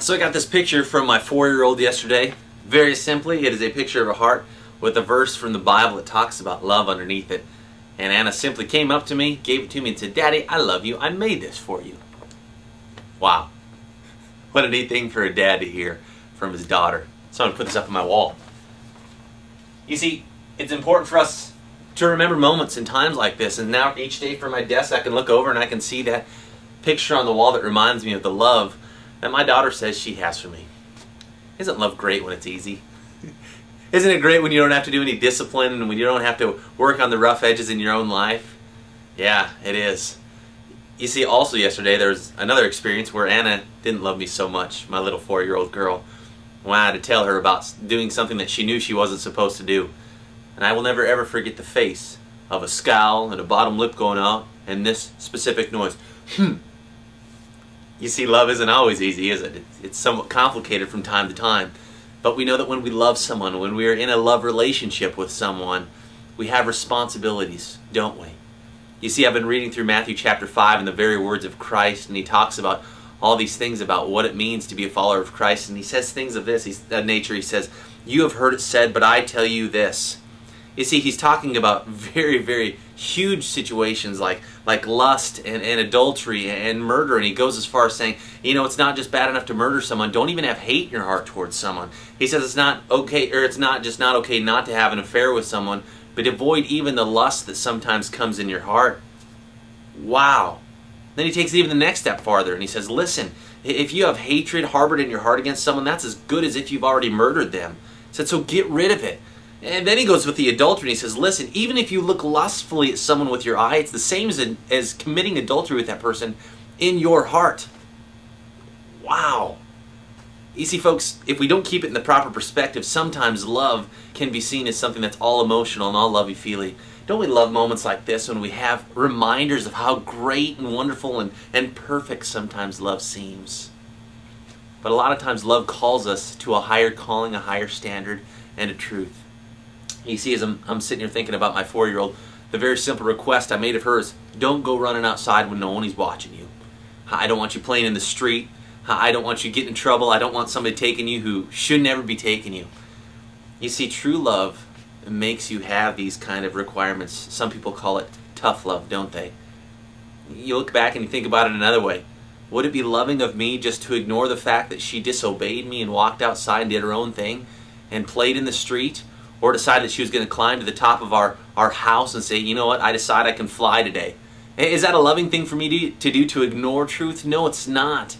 So I got this picture from my 4-year-old yesterday. Very simply, it is a picture of a heart with a verse from the Bible that talks about love underneath it. And Anna simply came up to me, gave it to me, and said, "Daddy, I love you. I made this for you." Wow. What a neat thing for a dad to hear from his daughter. So I'm going to put this up on my wall. You see, it's important for us to remember moments and times like this. And now each day from my desk I can look over and I can see that picture on the wall that reminds me of the love that my daughter says she has for me. Isn't love great when it's easy? Isn't it great when you don't have to do any discipline and when you don't have to work on the rough edges in your own life? Yeah, it is. You see, also yesterday there was another experience where Anna didn't love me so much, my little 4-year-old girl. When I had to tell her about doing something that she knew she wasn't supposed to do. And I will never ever forget the face of a scowl and a bottom lip going out and this specific noise. You see, love isn't always easy, is it? It's somewhat complicated from time to time. But we know that when we love someone, when we are in a love relationship with someone, we have responsibilities, don't we? You see, I've been reading through Matthew chapter 5 and the very words of Christ, and he talks about all these things about what it means to be a follower of Christ, and he says things of this nature. He says, "You have heard it said, but I tell you this." You see, he's talking about very, very huge situations like lust and adultery and murder, and he goes as far as saying, you know, it's not just bad enough to murder someone. Don't even have hate in your heart towards someone. He says it's not okay, or it's not just not okay not to have an affair with someone, but avoid even the lust that sometimes comes in your heart. Wow. Then he takes it even the next step farther, and he says, listen, if you have hatred harbored in your heart against someone, that's as good as if you've already murdered them. He said, so get rid of it. And then he goes with the adultery, and he says, listen, even if you look lustfully at someone with your eye, it's the same as committing adultery with that person in your heart. Wow. You see, folks, if we don't keep it in the proper perspective, sometimes love can be seen as something that's all emotional and all lovey-feely. Don't we love moments like this when we have reminders of how great and wonderful and perfect sometimes love seems? But a lot of times love calls us to a higher calling, a higher standard, and a truth. You see, as I'm sitting here thinking about my 4-year-old, the very simple request I made of her is, don't go running outside when no one is watching you. I don't want you playing in the street. I don't want you getting in trouble. I don't want somebody taking you who should never be taking you. You see, true love makes you have these kind of requirements. Some people call it tough love, don't they? You look back and you think about it another way. Would it be loving of me just to ignore the fact that she disobeyed me and walked outside and did her own thing and played in the street? Or decided she was going to climb to the top of our house and say, you know what, I decide I can fly today. Is that a loving thing for me to do, to ignore truth? No, it's not.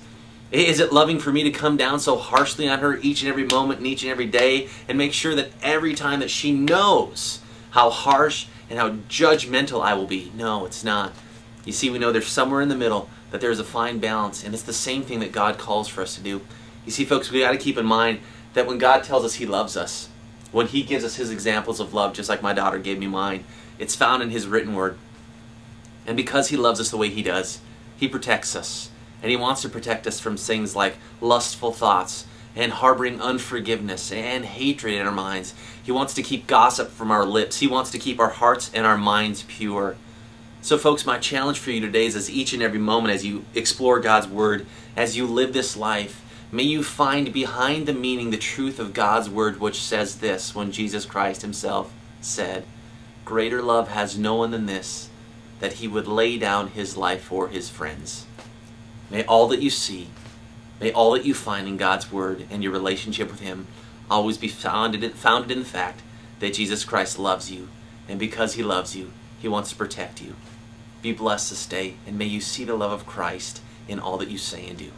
Is it loving for me to come down so harshly on her each and every moment and each and every day and make sure that every time that she knows how harsh and how judgmental I will be? No, it's not. You see, we know there's somewhere in the middle that there's a fine balance, and it's the same thing that God calls for us to do. You see, folks, we got to keep in mind that when God tells us He loves us, when He gives us His examples of love, just like my daughter gave me mine, it's found in His written word. And because He loves us the way He does, He protects us. And He wants to protect us from things like lustful thoughts and harboring unforgiveness and hatred in our minds. He wants to keep gossip from our lips. He wants to keep our hearts and our minds pure. So folks, my challenge for you today is, as each and every moment as you explore God's Word, as you live this life, may you find behind the meaning the truth of God's Word, which says this, when Jesus Christ Himself said, "Greater love has no one than this, that He would lay down His life for His friends." May all that you see, may all that you find in God's Word and your relationship with Him always be founded in the fact that Jesus Christ loves you, and because He loves you, He wants to protect you. Be blessed this day, and may you see the love of Christ in all that you say and do.